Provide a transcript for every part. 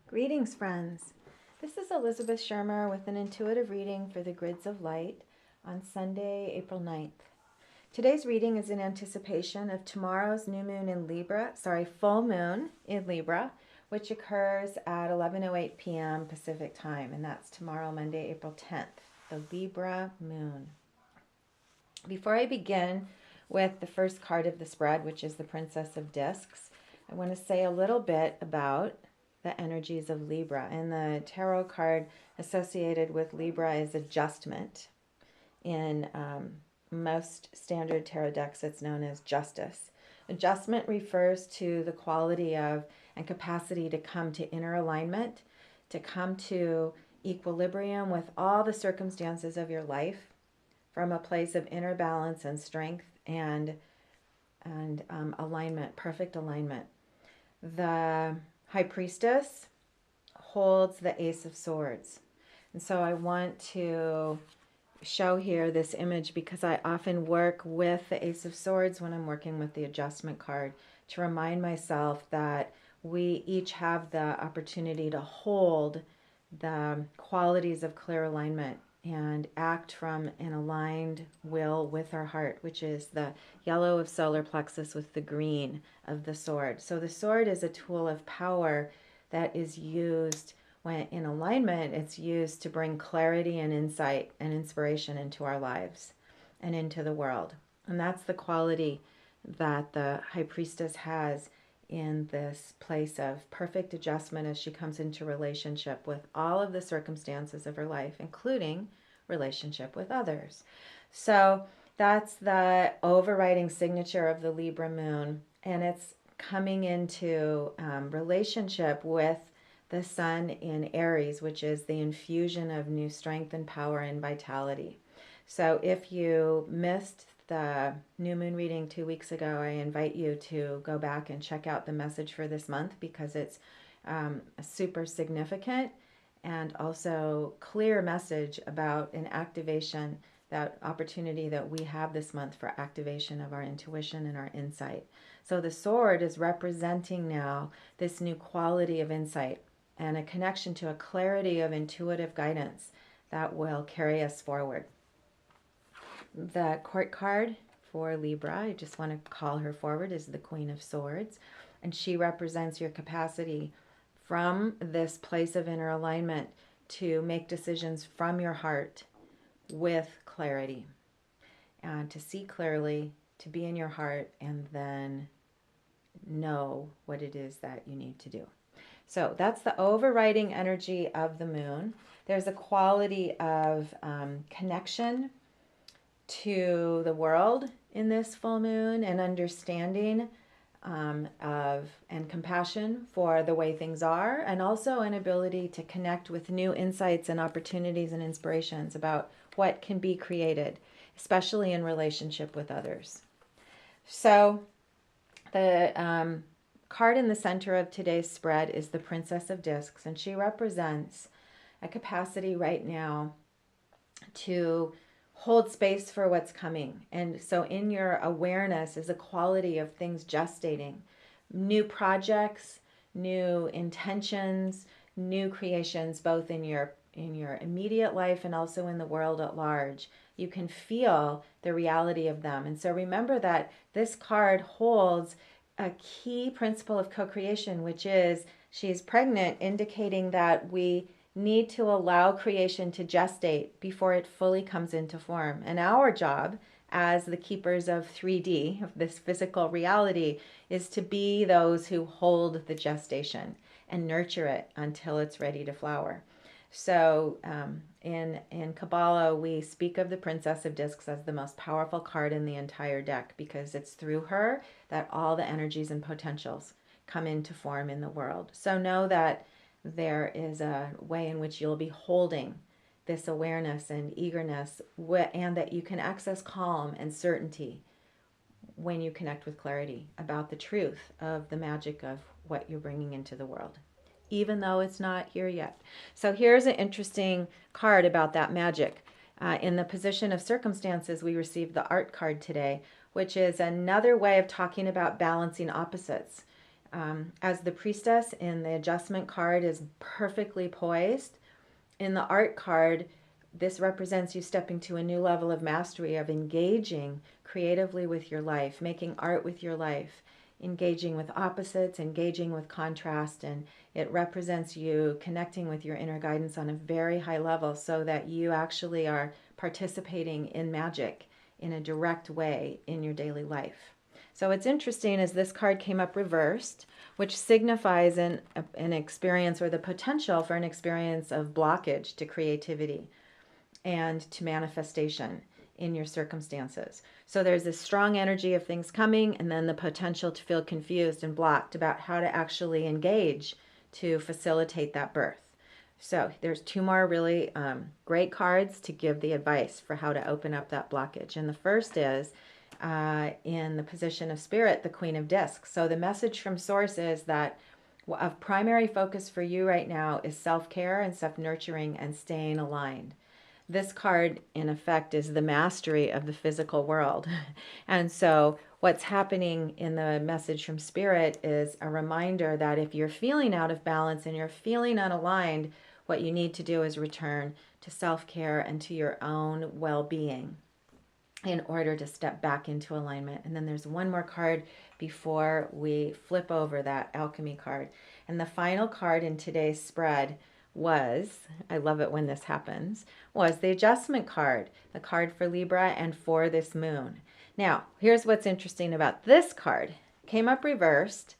Greetings, friends. This is Elizabeth Schermer with an intuitive reading for the Grids of Light on Sunday, April 9th. Today's reading is in anticipation of tomorrow's new moon in Libra, full moon in Libra, which occurs at 11:08 p.m. Pacific time, and that's tomorrow, Monday, April 10th, the Libra moon. Before I begin with the first card of the spread, which is the Princess of Discs, I want to say a little bit about the energies of Libra. And the tarot card associated with Libra is adjustment. In most standard tarot decks, it's known as justice. Adjustment refers to the quality of and capacity to come to inner alignment, to come to equilibrium with all the circumstances of your life from a place of inner balance and strength and alignment, perfect alignment. The High Priestess holds the Ace of Swords. And so I want to show here this image because I often work with the Ace of Swords when I'm working with the adjustment card to remind myself that we each have the opportunity to hold the qualities of clear alignment and act from an aligned will with our heart, which is the yellow of solar plexus with the green of the sword. So the sword is a tool of power that is used when in alignment. It's used to bring clarity and insight and inspiration into our lives and into the world. And that's the quality that the High Priestess has in this place of perfect adjustment as she comes into relationship with all of the circumstances of her life, including relationship with others. So that's the overriding signature of the Libra moon, and it's coming into relationship with the sun in Aries, which is the infusion of new strength and power and vitality. So if you missed the new moon reading 2 weeks ago, I invite you to go back and check out the message for this month because it's super significant and also clear message about an activation, that opportunity that we have this month for activation of our intuition and our insight. So the sword is representing now this new quality of insight and a connection to a clarity of intuitive guidance that will carry us forward. The court card for Libra, I just want to call her forward, is the Queen of Swords. And she represents your capacity from this place of inner alignment to make decisions from your heart with clarity. And to see clearly, to be in your heart, and then know what it is that you need to do. So that's the overriding energy of the moon. There's a quality of connection to the world in this full moon and understanding of and compassion for the way things are, and also an ability to connect with new insights and opportunities and inspirations about what can be created, especially in relationship with others. So the card in the center of today's spread is the Princess of Discs, and she represents a capacity right now to hold space for what's coming. And so in your awareness is a quality of things gestating, new projects, new intentions, new creations, both in your immediate life and also in the world at large. You can feel the reality of them. And so remember that this card holds a key principle of co-creation, which is she's pregnant, indicating that we need to allow creation to gestate before it fully comes into form. And our job as the keepers of 3D, of this physical reality, is to be those who hold the gestation and nurture it until it's ready to flower. So in Kabbalah, we speak of the Princess of Discs as the most powerful card in the entire deck because it's through her that all the energies and potentials come into form in the world. So know that there is a way in which you'll be holding this awareness and eagerness, and that you can access calm and certainty when you connect with clarity about the truth of the magic of what you're bringing into the world, even though it's not here yet. So here's an interesting card about that magic. In the position of circumstances, we received the art card today, which is another way of talking about balancing opposites. as the priestess in the adjustment card is perfectly poised. In the art card, this represents you stepping to a new level of mastery, of engaging creatively with your life, making art with your life, engaging with opposites, engaging with contrast, and it represents you connecting with your inner guidance on a very high level so that you actually are participating in magic in a direct way in your daily life. So what's interesting is this card came up reversed, which signifies an experience or the potential for an experience of blockage to creativity and to manifestation in your circumstances. So there's this strong energy of things coming and then the potential to feel confused and blocked about how to actually engage to facilitate that birth. So there's two more really great cards to give the advice for how to open up that blockage. And the first is in the position of spirit, the Queen of Discs. So the message from Source is that of primary focus for you right now is self-care and self-nurturing and staying aligned. This card, in effect, is the mastery of the physical world. And so what's happening in the message from Spirit is a reminder that if you're feeling out of balance and you're feeling unaligned, what you need to do is return to self-care and to your own well-being in order to step back into alignment. And then there's one more card before we flip over that Alchemy card. And the final card in today's spread was, I love it when this happens, was the adjustment card, the card for Libra and for this moon. Now, here's what's interesting about this card. It came up reversed.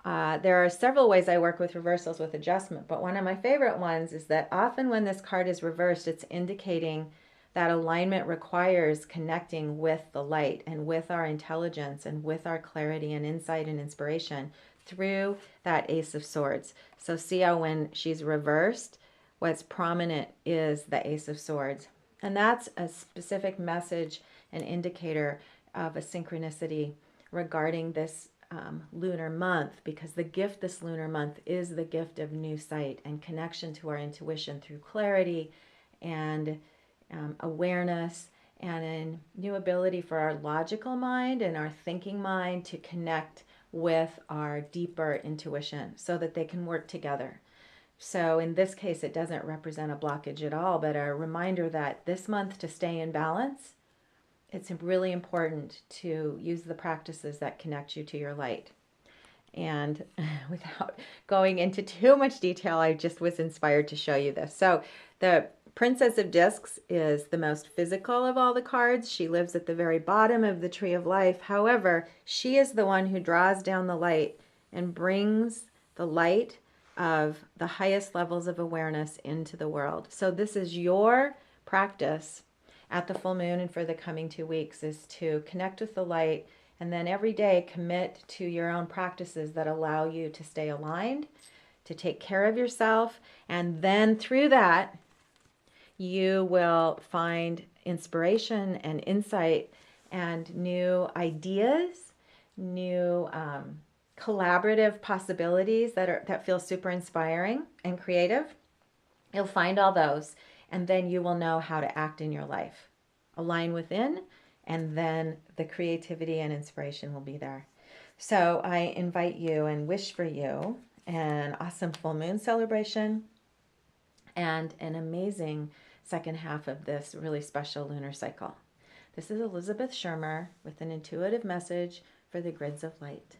There are several ways I work with reversals with adjustment, but one of my favorite ones is that often when this card is reversed, it's indicating that alignment requires connecting with the light and with our intelligence and with our clarity and insight and inspiration through that Ace of Swords. So see how when she's reversed, what's prominent is the Ace of Swords. And that's a specific message, an indicator of a synchronicity regarding this lunar month, because the gift this lunar month is the gift of new sight and connection to our intuition through clarity and awareness and a new ability for our logical mind and our thinking mind to connect with our deeper intuition so that they can work together. So in this case, it doesn't represent a blockage at all, but a reminder that this month to stay in balance, it's really important to use the practices that connect you to your light. And without going into too much detail, I just was inspired to show you this. So the Princess of Discs is the most physical of all the cards. She lives at the very bottom of the Tree of Life. However, she is the one who draws down the light and brings the light of the highest levels of awareness into the world. So this is your practice at the full moon and for the coming 2 weeks, is to connect with the light and then every day commit to your own practices that allow you to stay aligned, to take care of yourself, and then through that, you will find inspiration and insight and new ideas, new collaborative possibilities that feel super inspiring and creative. You'll find all those, and then you will know how to act in your life. Align within, and then the creativity and inspiration will be there. So I invite you and wish for you an awesome full moon celebration and an amazing second half of this really special lunar cycle. This is Elizabeth Schermer with an intuitive message for the grids of light.